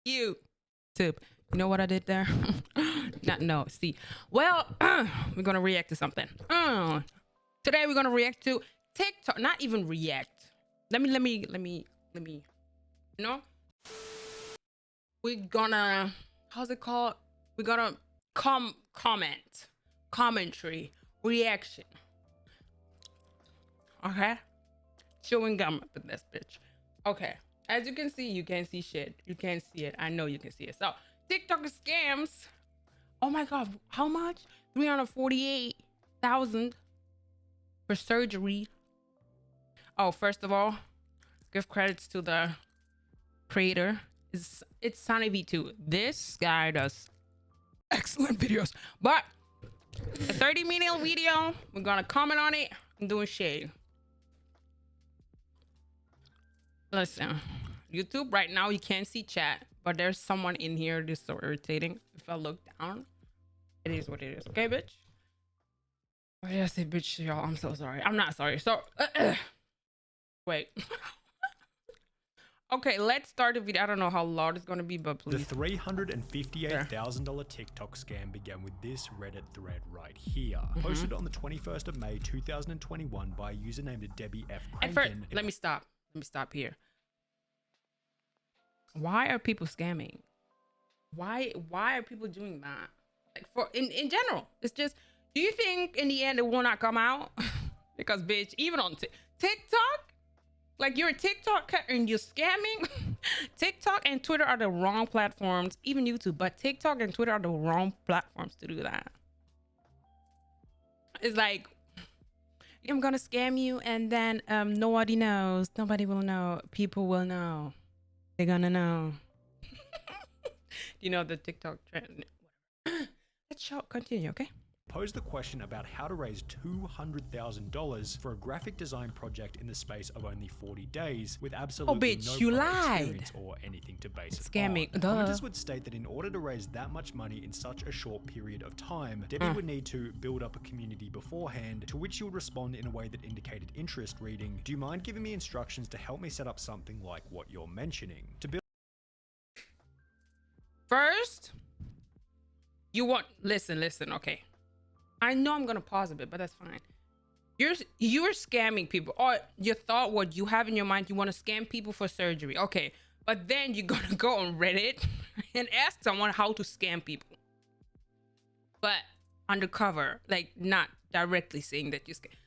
YouTube. You know what I did there? Not no. See, well, we're gonna react to something. Today we're gonna react to TikTok. Not even react. Let me. You know, we're gonna. How's it called? We're gonna commentary, reaction. Okay, chewing gum with this bitch. Okay. As you can see, you can't see shit. You can't see it. I know you can see it. So TikTok scams. Oh my god, how much? 348,000 for surgery. Oh, first of all, give credits to the creator. It's Sunny V2. This guy does excellent videos. But a 30-minute video, we're gonna comment on it. I'm doing shade. Listen, YouTube right now you can't see chat, but there's someone in here. This is so irritating. If I look down, it is what it is. Okay, bitch. Why did I say bitch, y'all? I'm so sorry. I'm not sorry. So wait. Okay, let's start the video. I don't know how loud it's gonna be, but please. The $358,000 TikTok scam began with this Reddit thread right here, posted on the 21st of May 2021 by a user named Debbie F. CRANKIN. Let me stop here. Why are people scamming? Why are people doing that? Like for in general, it's just, do you think in the end it will not come out? Because bitch, even on TikTok, like you're a TikToker and you're scamming. TikTok and Twitter are the wrong platforms, even YouTube, but TikTok and Twitter are the wrong platforms to do that. It's like, I'm gonna scam you and then nobody knows. Nobody will know. People will know. They're gonna know. You know the TikTok trend. Let's continue, okay? Posed the question about how to raise $200,000 for a graphic design project in the space of only 40 days with absolutely no prior experience or anything to base it scamming. on. Commenters would state that in order to raise that much money in such a short period of time, Debbie would need to build up a community beforehand, to which she would respond in a way that indicated interest, reading, "Do you mind giving me instructions to help me set up something like what you're mentioning?" To build first, you want listen, okay. I know I'm gonna pause a bit, but that's fine. You're scamming people, or you thought what you have in your mind, you want to scam people for surgery. Okay, but then you're gonna go on Reddit and ask someone how to scam people, but undercover, like not directly saying that you scam.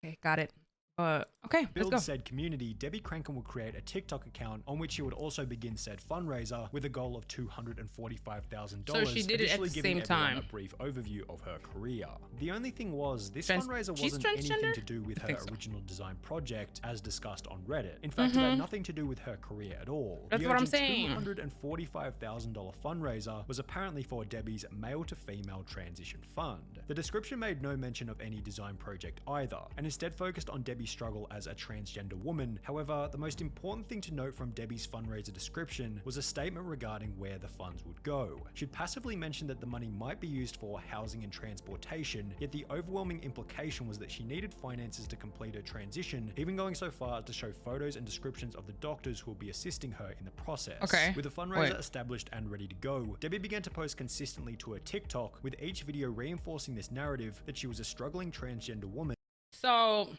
Okay, got it. Okay, let's go. Said community, Debbie CRANKIN would create a TikTok account on which she would also begin said fundraiser with a goal of $245,000. So she did it at the same time. A brief overview of her career. The only thing was, this fundraiser wasn't anything to do with her original design project, as discussed on Reddit. In fact, it had nothing to do with her career at all. That's what I'm saying. $245,000 fundraiser was apparently for Debbie's male to female transition fund. The description made no mention of any design project either, and instead focused on Debbie's struggle as a transgender woman. However, the most important thing to note from Debbie's fundraiser description was a statement regarding where the funds would go. She'd passively mentioned that the money might be used for housing and transportation, yet the overwhelming implication was that she needed finances to complete her transition, even going so far as to show photos and descriptions of the doctors who will be assisting her in the process. Okay. With the fundraiser established and ready to go, Debbie began to post consistently to her TikTok, with each video reinforcing this narrative that she was a struggling transgender woman. So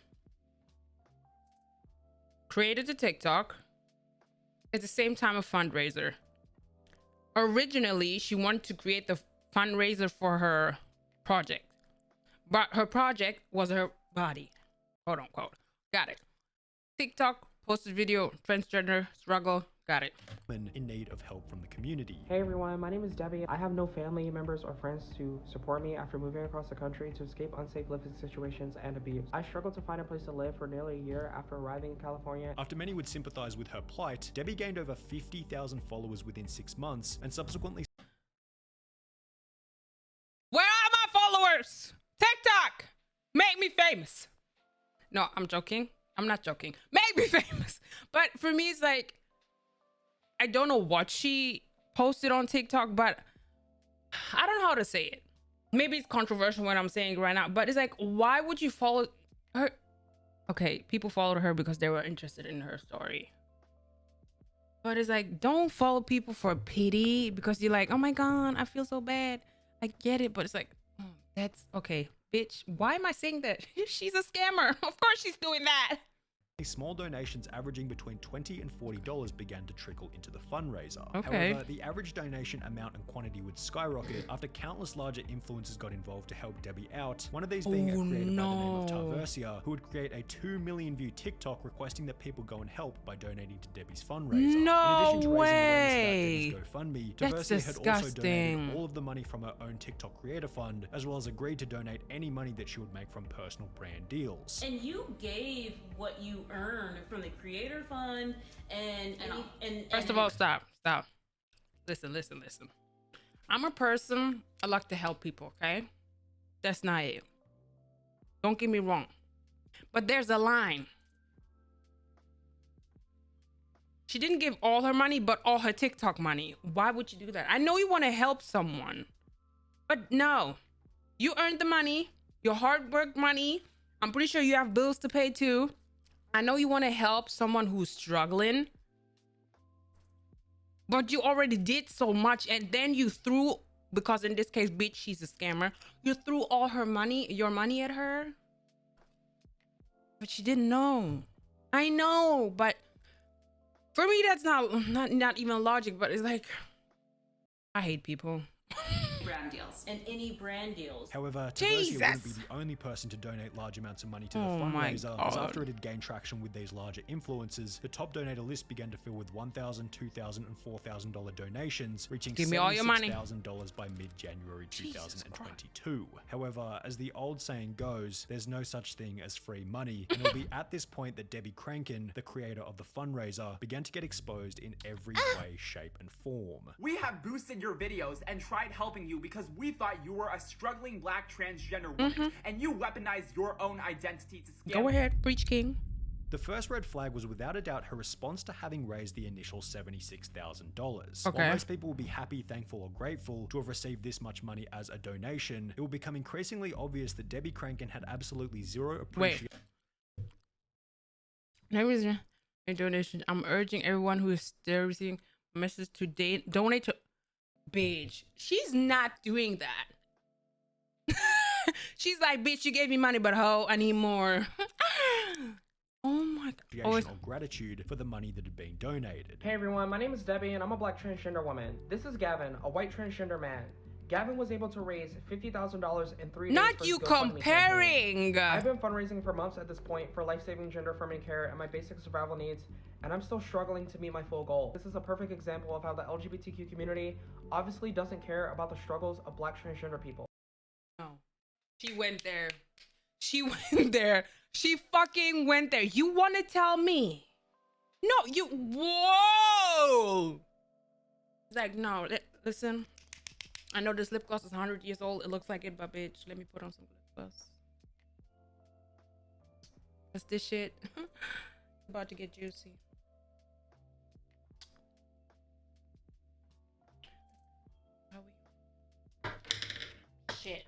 created a TikTok at the same time a fundraiser. Originally, she wanted to create the fundraiser for her project, but her project was her body, quote unquote. Got it. TikTok posted video, transgender struggle. Got it. In need of help from the community. Hey everyone, my name is Debbie. I have no family members or friends to support me after moving across the country to escape unsafe living situations and abuse. I struggled to find a place to live for nearly a year after arriving in California. After many would sympathize with her plight, Debbie gained over 50,000 followers within 6 months and subsequently... Where are my followers? TikTok! Make me famous. No, I'm joking. I'm not joking. Make me famous. But for me, it's like, I don't know what she posted on TikTok, but I don't know how to say it. Maybe it's controversial what I'm saying right now, but it's like, why would you follow her? Okay, people followed her because they were interested in her story. But it's like, don't follow people for pity because you're like, oh my God, I feel so bad. I get it. But it's like, oh, that's okay, bitch. Why am I saying that? She's a scammer. Of course she's doing that. Small donations averaging between $20 and $40 began to trickle into the fundraiser. Okay. However, the average donation amount and quantity would skyrocket after countless larger influencers got involved to help Debbie out, one of these being a creator by the name of Tarversia, who would create a 2 million view TikTok requesting that people go and help by donating to Debbie's fundraiser. No In addition to way. raising awareness about Debbie's GoFundMe, That's Tarversia had also donated disgusting. all of the money from her own TikTok creator fund, as well as agreed to donate any money that she would make from personal brand deals. And you gave what you earned from the creator fund and First of all, stop. Listen. I'm a person, I like to help people, okay? That's not it. Don't get me wrong. But there's a line. She didn't give all her money, but all her TikTok money. Why would you do that? I know you want to help someone, but no. You earned the money, your hard work money. I'm pretty sure you have bills to pay too. I know you want to help someone who's struggling, but you already did so much, and then you threw, because in this case, bitch, she's a scammer. You threw all her money, your money at her, but she didn't know. I know, but for me, that's not even logic. But it's like, I hate people. brand deals and any brand deals. However, Tarversia wouldn't be the only person to donate large amounts of money to the fundraiser, as after it had gained traction with these larger influencers, the top donator list began to fill with $1,000, $2,000, and $4,000 donations, reaching $76,000 by mid-January 2022. However, as the old saying goes, there's no such thing as free money, and it'll be at this point that Debbie CRANKIN, the creator of the fundraiser, began to get exposed in every way, shape, and form. We have boosted your videos and tried helping you because we thought you were a struggling black transgender woman, and you weaponized your own identity to scam. Go ahead, preach, king. The first red flag was without a doubt her response to having raised the initial $76,000. Okay. While most people will be happy, thankful, or grateful to have received this much money as a donation, it will become increasingly obvious that Debbie CRANKIN had absolutely zero appreciation. There is a donation. I'm urging everyone who is still receiving a message to donate to. Bitch, she's not doing that. She's like, bitch, you gave me money, but ho, I need more. Oh my God. Or gratitude for the money that had been donated. Hey everyone, my name is Debbie and I'm a black transgender woman. This is Gavin, a white transgender man. Gavin was able to raise $50,000 in 3 days. Not you comparing. I've been fundraising for months at this point for life-saving gender-affirming care and my basic survival needs, and I'm still struggling to meet my full goal. This is a perfect example of how the LGBTQ community obviously doesn't care about the struggles of black transgender people. No. She went there. She went there. She fucking went there. You want to tell me? No, you. Whoa. It's like, no, listen. I know this lip gloss is 100 years old. It looks like it, but bitch, let me put on some lip gloss. That's this shit. About to get juicy. Shit.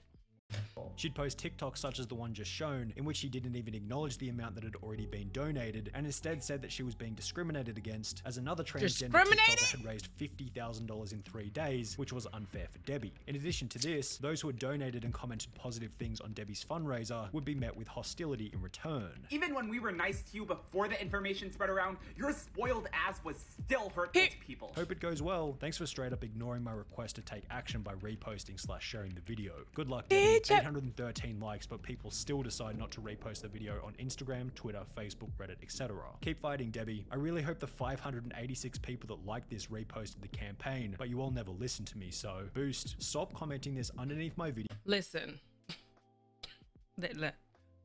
She'd post TikToks such as the one just shown, in which she didn't even acknowledge the amount that had already been donated, and instead said that she was being discriminated against, as another transgender TikToker had raised $50,000 in 3 days, which was unfair for Debbie. In addition to this, those who had donated and commented positive things on Debbie's fundraiser would be met with hostility in return. Even when we were nice to you before the information spread around, your spoiled ass was still hurtful to people. Hope it goes well. Thanks for straight up ignoring my request to take action by reposting/sharing the video. Good luck, Debbie. 813 likes, but people still decide not to repost the video on Instagram, Twitter, Facebook, Reddit, etc. Keep fighting, Debbie. I really hope the 586 people that liked this reposted the campaign, but you all never listened to me, so boost. Stop commenting this underneath my video. Listen.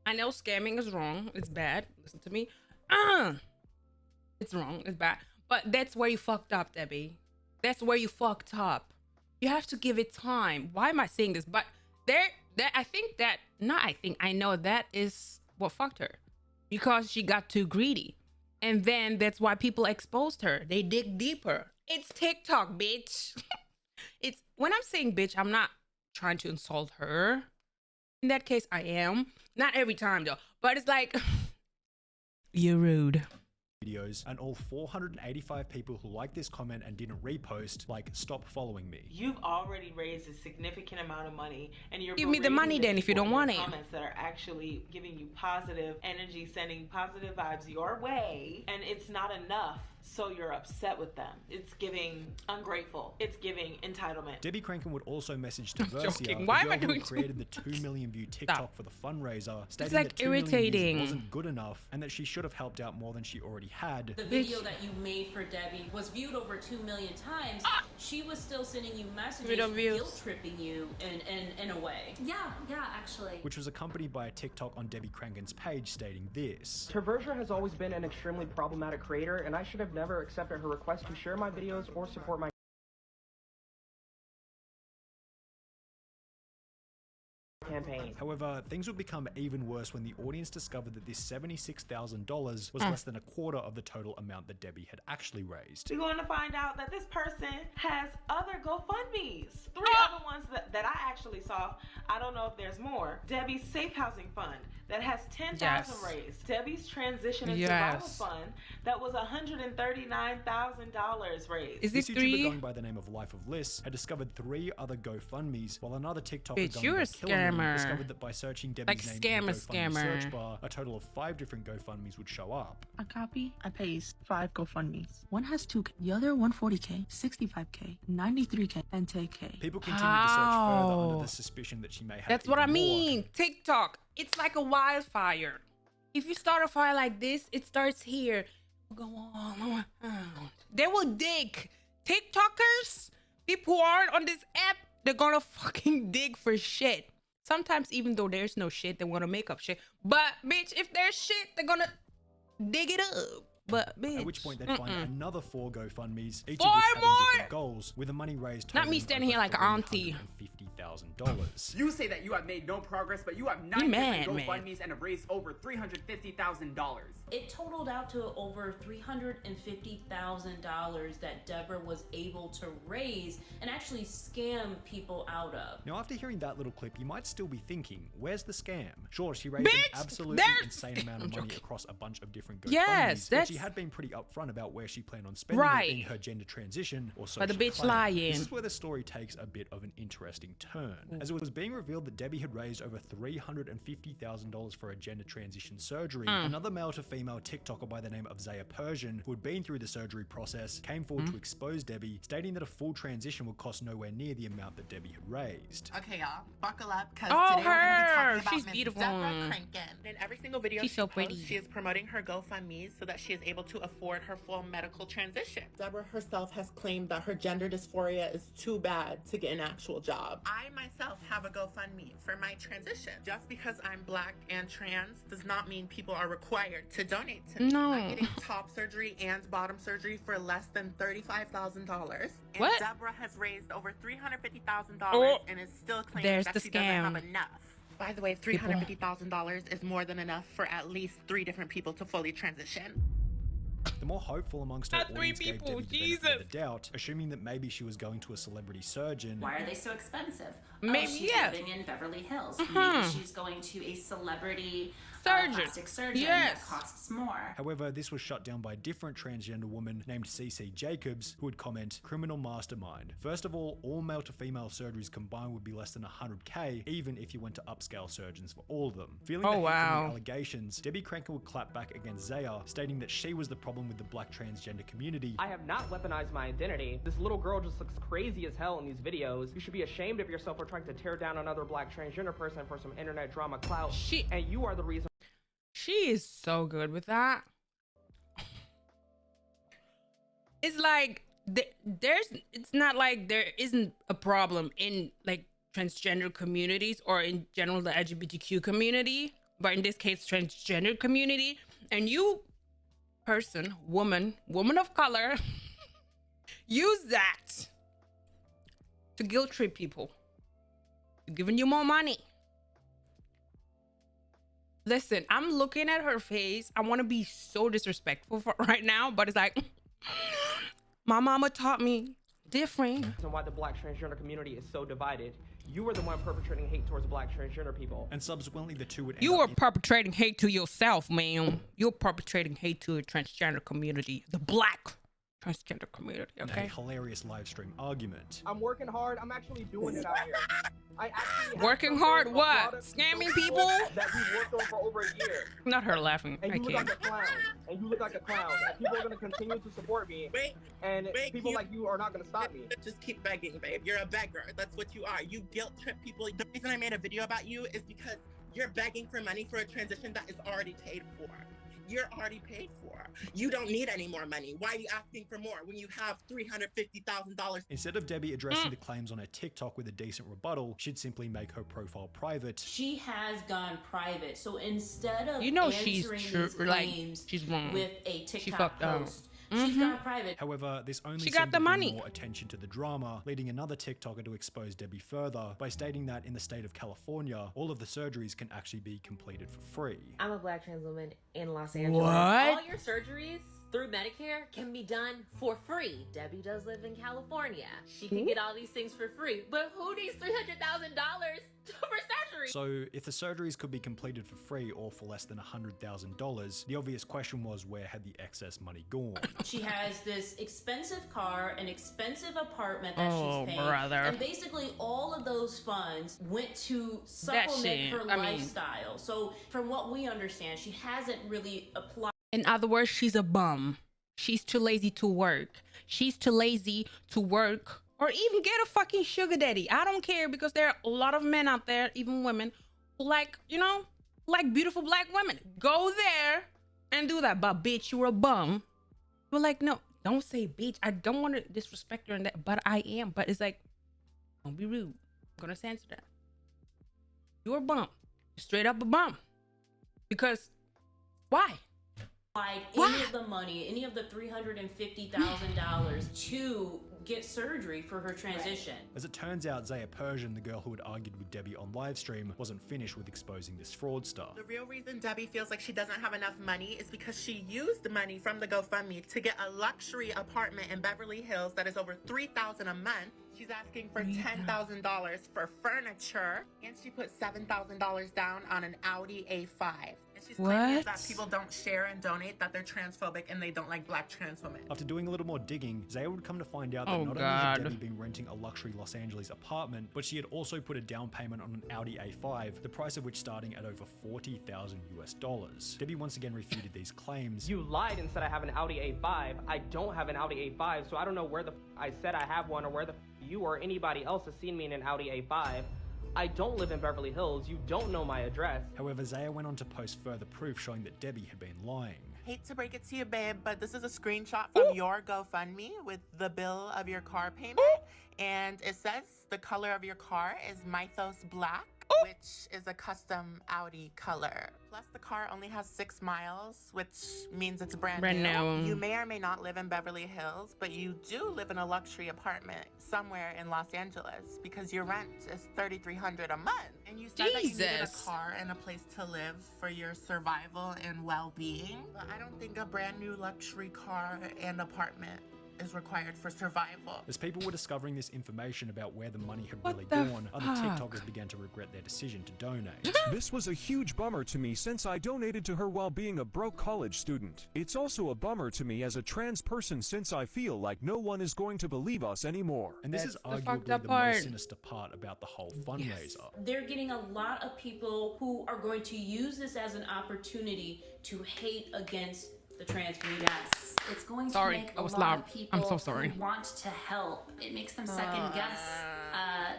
I know scamming is wrong. It's bad. Listen to me. It's wrong. It's bad. But that's where you fucked up, Debbie. That's where you fucked up. You have to give it time. Why am I saying this? But I know that is what fucked her, because she got too greedy, and then that's why people exposed her. They dig deeper. It's TikTok, bitch. It's when I'm saying bitch, I'm not trying to insult her. In that case, I am. Not every time though, but it's like you're rude. videos, and all 485 people who liked this comment and didn't repost, like, stop following me. You've already raised a significant amount of money, and you're Give me the money then if you don't want it. Comments that are actually giving you positive energy, sending positive vibes your way, and it's not enough. So you're upset with them. It's giving ungrateful. It's giving entitlement. Debbie Crankin would also message to Versia, the Why am girl I who doing created the 2 million view TikTok for the fundraiser, stating like that 2 million views irritating. wasn't good enough and that she should have helped out more than she already had. The video that you made for Debbie was viewed over 2 million times. She was still sending you messages, guilt tripping you in a way. Yeah, actually. Which was accompanied by a TikTok on Debbie Crankin's page stating this. Versia has always been an extremely problematic creator, and I should have never accepted her request to share my videos or support my campaign. However, things would become even worse when the audience discovered that this $76,000 was less than a quarter of the total amount that Debbie had actually raised. You're going to find out that this person has other GoFundMes. 3 other ones that I actually saw. I don't know if there's more. Debbie's Safe Housing Fund that has $10,000 raised. Debbie's Transition and Survival Fund that was $139,000 raised. Is This it YouTuber 3? going by the name of Life of Liss had discovered 3 other GoFundMes, while another TikToker Bitch, going you're by a Killerman scammer. discovered that by searching Debbie's Like name in the GoFundMe scammer. search bar, a total of 5 different GoFundMes would show up. I copy, I paste 5 GoFundMes. One has 2K, the other 140K, 65K, 93K, and 10K. People continued to search further under the suspicion that she may have That's what I even more. mean. TikTok, it's like a wildfire. If you start a fire like this, it starts here. Go on. They will dig. TikTokers, people who aren't on this app, they're gonna fucking dig for shit. Sometimes even though there's no shit, they wanna make up shit. But bitch, if there's shit, they're gonna dig it up. But bitch. At which point they'd find another 4 GoFundMes, each 4 of which having more? different goals, with the money raised Not me totaling standing here over like auntie. $350,000. You say that you have made no progress, but you have 9 You mad, different man. GoFundMes and have raised over $350,000. It totaled out to over $350,000 that Deborah was able to raise and actually scam people out of. Now, after hearing that little clip, you might still be thinking, where's the scam? Sure, she raised Bitch, an absolutely there's- insane amount I'm of money joking. across a bunch of different GoFundMes, Yes, but that's- she had been pretty upfront about where she planned on spending Right. it in her gender transition or social But the bitch claim. lying. This is where the story takes a bit of an interesting turn, as it was being revealed that Debbie had raised over $350,000 for a gender transition surgery. Another male to female TikToker by the name of Zaya Persian, who had been through the surgery process, came forward to expose Debbie, stating that a full transition would cost nowhere near the amount that Debbie had raised. Okay, y'all, buckle up, because Oh, today we're going to be her! talking about She's Miss beautiful. Deborah Crankin. In every single video She's she so posts, pretty. she is promoting her GoFundMe so that she is able to afford her full medical transition. Deborah herself has claimed that her gender dysphoria is too bad to get an actual job. I myself have a GoFundMe for my transition. Just because I'm black and trans does not mean people are required to donate to me. No. I'm getting top surgery and bottom surgery for less than $35,000. And What? Deborah has raised over $350,000 Oh, and is still claiming there's that the she doesn't have scam. enough. By the way, $350,000 is more than enough for at least 3 different people to fully transition. The more hopeful amongst her Not 3 audience gave people, Debbie the benefit of Jesus. the doubt, assuming that maybe she was going to a celebrity surgeon. Why are they so expensive? Maybe, she's yeah. living in Beverly Hills. Maybe she's going to a celebrity Surgeon. plastic surgeon Yes. that costs more. However, this was shut down by a different transgender woman named CC Jacobs, who would comment, "Criminal mastermind. First of all male to female surgeries combined would be less than 100K, even if you went to upscale surgeons for all of them." Feeling Oh, the heat from wow. the allegations, Debbie Crankin would clap back against Zaya, stating that she was the problem with the black transgender community. I have not weaponized my identity. This little girl just looks crazy as hell in these videos. You should be ashamed of yourself for trying to tear down another black transgender person for some internet drama clout. And you are the reason. She is so good with that. It's like it's not like there isn't a problem in like transgender communities or in general the LGBTQ community, but in this case transgender community, and you person, woman of color, use that to guilt trip people. Giving you more money. Listen, I'm looking at her face. I want to be so disrespectful for right now, but it's like, my mama taught me different. And why the black transgender community is so divided. You were the one perpetrating hate towards black transgender people. And subsequently, the two would end You up were perpetrating hate to yourself, ma'am. You're perpetrating hate to the transgender community, the black transgender community, okay? a hilarious live stream argument. I'm working hard. I'm actually doing it out here. I actually Working hard what? Scamming people? That we worked on for over a year. Not her laughing. And I you look can't. like a clown. And you look like a clown. And people are going to continue to support me. And people like you are not going to stop me. Just keep begging, babe. You're a beggar. That's what you are. You guilt trip people. The reason I made a video about you is because you're begging for money for a transition that is already paid for. You're already paid for. You don't need any more money. Why are you asking for more when you have $350,000? Instead of Debbie addressing the claims on her TikTok with a decent rebuttal, she'd simply make her profile private. She has gone private. So instead of she's answering these claims she's wrong. with a TikTok She fucked up. post, she's gone private. However, this only She seemed got the to bring money. more attention to the drama, leading another TikToker to expose Debbie further by stating that in the state of California, all of the surgeries can actually be completed for free. I'm a black trans woman in Los Angeles. What? All your surgeries through Medicare can be done for free. Debbie does live in California. She can get all these things for free. But who needs $300,000 for surgery? So, if the surgeries could be completed for free or for less than $100,000, the obvious question was, where had the excess money gone? She has this expensive car, an expensive apartment that Oh, she's paying, brother. and basically all of those funds went to supplement her lifestyle. So from what we understand, she hasn't really applied. In other words, she's a bum. She's too lazy to work. She's too lazy to work or even get a fucking sugar daddy. I don't care, because there are a lot of men out there, even women, who like, like beautiful black women. Go there and do that. But bitch, you're a bum. You're like, no, don't say bitch. I don't want to disrespect her and that, but I am. But it's like, don't be rude. I'm gonna censor that. You're a bum. You're straight up a bum. Because why? Any of the money, any of the $350,000 to get surgery for her transition. As it turns out, Zaya Persian, the girl who had argued with Debbie on livestream, wasn't finished with exposing this fraudster. The real reason Debbie feels like she doesn't have enough money is because she used the money from the GoFundMe to get a luxury apartment in Beverly Hills that is over $3,000 a month. She's asking for $10,000 for furniture, and she put $7,000 down on an Audi A5. And she's claiming that people don't share and donate, that they're transphobic and they don't like black trans women. After doing a little more digging, Zaya would come to find out that not only had Debbie been renting a luxury Los Angeles apartment, but she had also put a down payment on an Audi A5, the price of which starting at over $40,000 US. Debbie once again refuted these claims. You lied and said I have an Audi A5. I don't have an Audi A5, so I don't know where the I said I have one, or where the you or anybody else has seen me in an Audi A5. I don't live in Beverly Hills. You don't know my address. However, Zaya went on to post further proof showing that Debbie had been lying. Hate to break it to you, babe, but this is a screenshot from your GoFundMe with the bill of your car payment. And it says the color of your car is Mythos Black, which is a custom Audi color. Plus, the car only has 6 miles, which means it's brand new. You may or may not live in Beverly Hills, but you do live in a luxury apartment somewhere in Los Angeles because your rent is $3,300 a month. And you said that you needed a car and a place to live for your survival and well-being. But I don't think a brand new luxury car and apartment is required for survival. As people were discovering this information about where the money had really gone, other TikTokers began to regret their decision to donate. This was a huge bummer to me since I donated to her while being a broke college student. It's also a bummer to me as a trans person since I feel like no one is going to believe us anymore. And this is arguably the most sinister part about the whole fundraiser. They're getting a lot of people who are going to use this as an opportunity to hate against the trans community. Yes, it's going to make a lot of people who want to help. It makes them second guess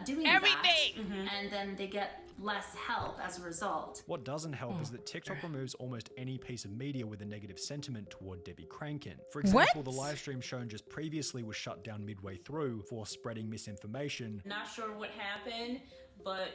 doing everything, and then they get less help as a result. What doesn't help is that TikTok removes almost any piece of media with a negative sentiment toward Debbie Crankin. For example, the live stream shown just previously was shut down midway through for spreading misinformation. Not sure what happened, but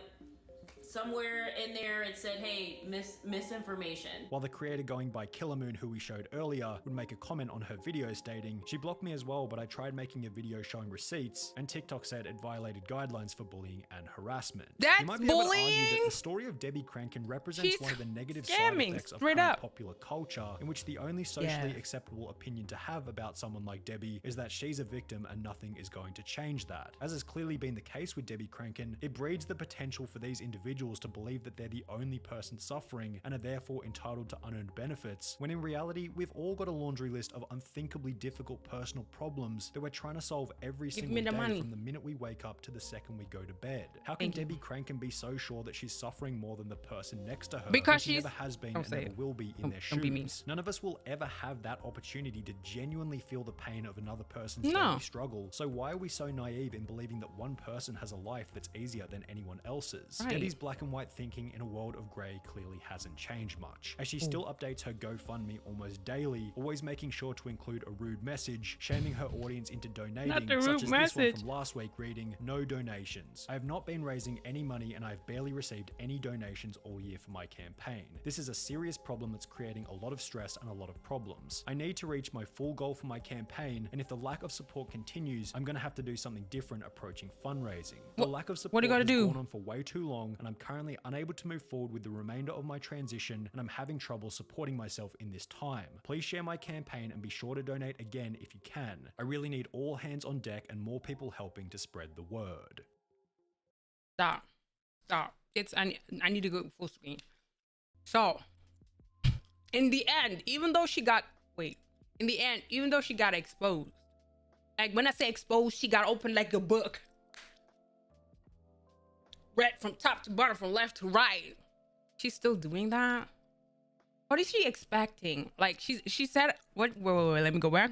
somewhere in there it said, hey, misinformation. While the creator going by Killermoon, who we showed earlier, would make a comment on her video stating, "She blocked me as well, but I tried making a video showing receipts, and TikTok said it violated guidelines for bullying and harassment." That's you might be bullying. able to argue that the story of Debbie Crankin represents one of the negative side effects of straight current up popular culture, in which the only socially acceptable opinion to have about someone like Debbie is that she's a victim and nothing is going to change that. As has clearly been the case with Debbie Crankin, it breeds the potential for these individuals to believe that they're the only person suffering and are therefore entitled to unearned benefits, when in reality, we've all got a laundry list of unthinkably difficult personal problems that we're trying to solve every single day from the minute we wake up to the second we go to bed. How can Debbie Crankin be so sure that she's suffering more than the person next to her, because she never has been and never will be in their shoes? None of us will ever have that opportunity to genuinely feel the pain of another person's daily struggle, so why are we so naive in believing that one person has a life that's easier than anyone else's? Debbie's black and white thinking in a world of grey clearly hasn't changed much, as she still updates her GoFundMe almost daily, always making sure to include a rude message, shaming her audience into donating, such as this one from last week reading, "No donations. I have not been raising any money and I've barely received any donations all year for my campaign. This is a serious problem that's creating a lot of stress and a lot of problems. I need to reach my full goal for my campaign, and if the lack of support continues, I'm going to have to do something different approaching fundraising. The lack of support has gone on for way too long, and I'm currently unable to move forward with the remainder of my transition, and I'm having trouble supporting myself in this time. Please share my campaign and be sure to donate again if you can. I really need all hands on deck and more people helping to spread the word." Stop. I need to go full screen. So in the end, even though she got exposed, like when I say exposed, she got opened like a book, read from top to bottom, from left to right. She's still doing that. What is she expecting? Like she said, what? Wait, let me go back.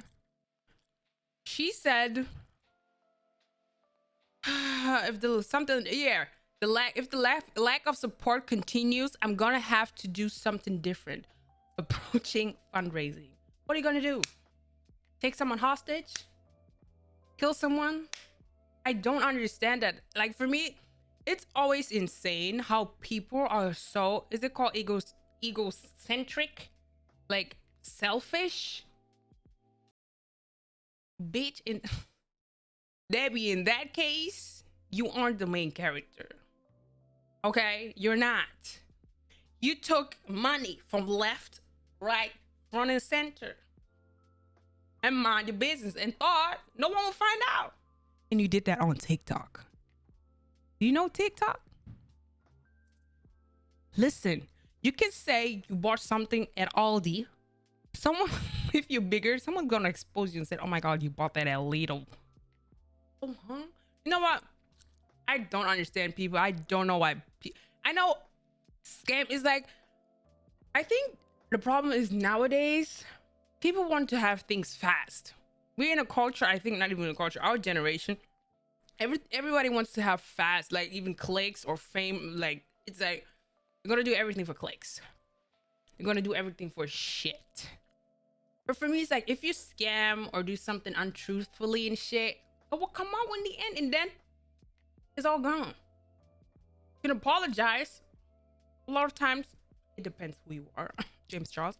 She said, if the lack of support continues, I'm gonna have to do something different approaching fundraising. What are you gonna do? Take someone hostage? Kill someone? I don't understand that. Like, for me, it's always insane how people are so, is it called egocentric? Like, selfish? Bitch, in Debbie, in that case, you aren't the main character. Okay? You're not. You took money from left, right, front, and center, and mind your business and thought no one will find out. And you did that on TikTok. Do you know TikTok? Listen, you can say you bought something at Aldi. Someone, if you're bigger, someone's gonna expose you and say, "Oh my God, you bought that at Lidl." You know what? I don't understand people. I don't know why. I know scam is like, I think the problem is nowadays people want to have things fast. We're in a culture, I think not even a culture, our generation, everybody wants to have fast, like even clicks or fame. Like, it's like, you're gonna do everything for clicks. You're gonna do everything for shit. But for me, it's like, if you scam or do something untruthfully and shit, it will come out in the end, and then it's all gone. You can apologize. A lot of times, it depends who you are. James Charles.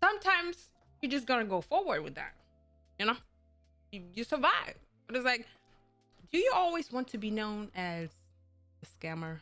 Sometimes you're just gonna go forward with that. You know, you survive. But it's like, do you always want to be known as a scammer?